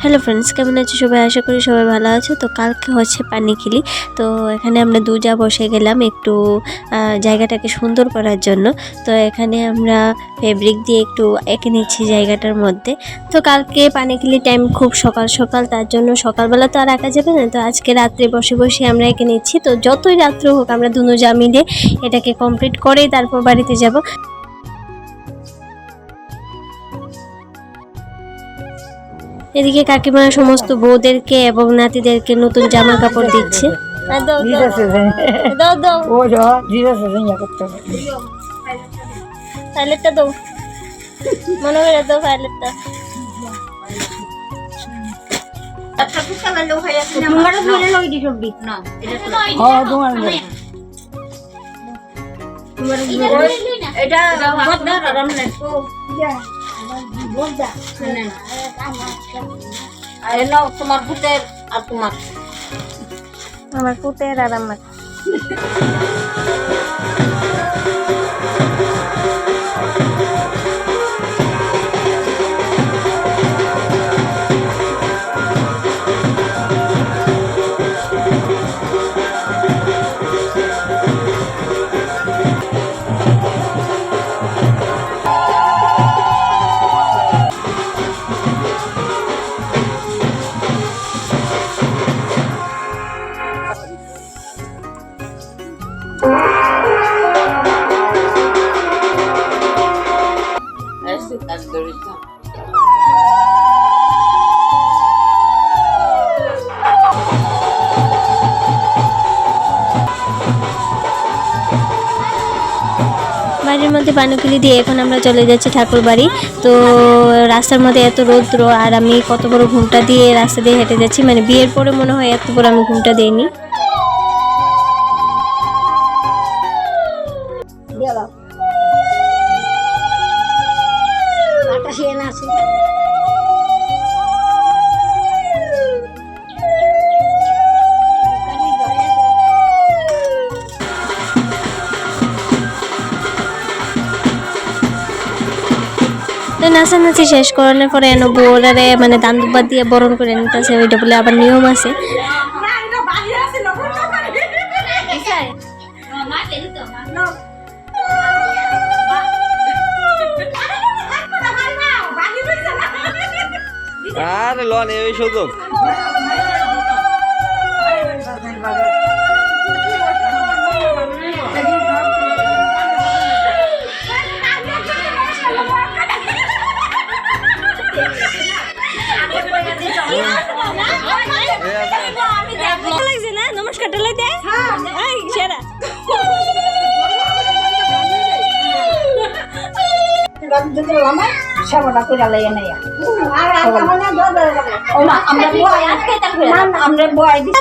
Hello friends, কেমন আছো সবাই? আশা করি সবাই ভালো আছো। তো কালকে হচ্ছে পানিখিলি। তো এখানে আমরা দুজা বসে গেলাম একটু জায়গাটাকে সুন্দর করার জন্য। তো এখানে আমরা ফেব্রিক দিয়ে একটু এঁকে নিচ্ছি জায়গাটার মধ্যে। তো কালকে পানিখিলি টাইম খুব সকাল সকাল, তার জন্য সকালবেলা তো আর আঁকা যাবে না। তো আজকে রাত্রে বসে বসে আমরা এঁকে নিচ্ছি। তো যতই রাত্রে হোক আমরা দুজা মিলে এটাকে কমপ্লিট করেই তারপর বাড়িতে যাব। এদিকে কাকিমা সমস্ত বউদেরকে এবং নাতিদেরকে নতুন জামা কাপড় দিচ্ছে। ফাইলেটটা দাও, মনে করে দাও ফাইলেটটা। তোমার পুতের আর তোমার আমার পুতের আর আমার বাড়ির মধ্যে পানিখিলি দিয়ে এখন আমরা চলে যাচ্ছি ঠাকুর বাড়ি। তো রাস্তার মধ্যে এত রৌদ্র, আর আমি কত বড় ঘুমটা দিয়ে রাস্তা দিয়ে হেঁটে যাচ্ছি, মানে বিয়ের পরে মনে হয় এত বড় আমি ঘুমটা দিইনি। নাচানাচি শেষ করানোর পরে এনে বউরারে মানে দান দুব্বা দিয়ে বরণ করে নিতেছে, ওইটা বলে আবার নিয়ম আছে। আরে লন এই শুধু নমস্কারটা লই দে সেরা সেবাটা করে লাইয়া নাই আমরা বয় দিই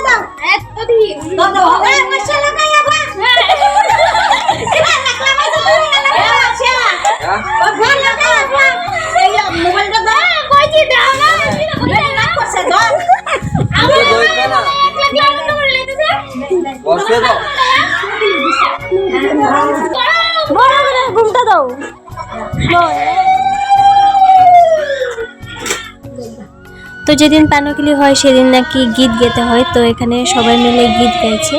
ঘুমটা দাও। তো যেদিন পানিখিলি হয় সেদিন নাকি গীত গেতে হয়। তো এখানে সবাই মিলে গীত গাইছে।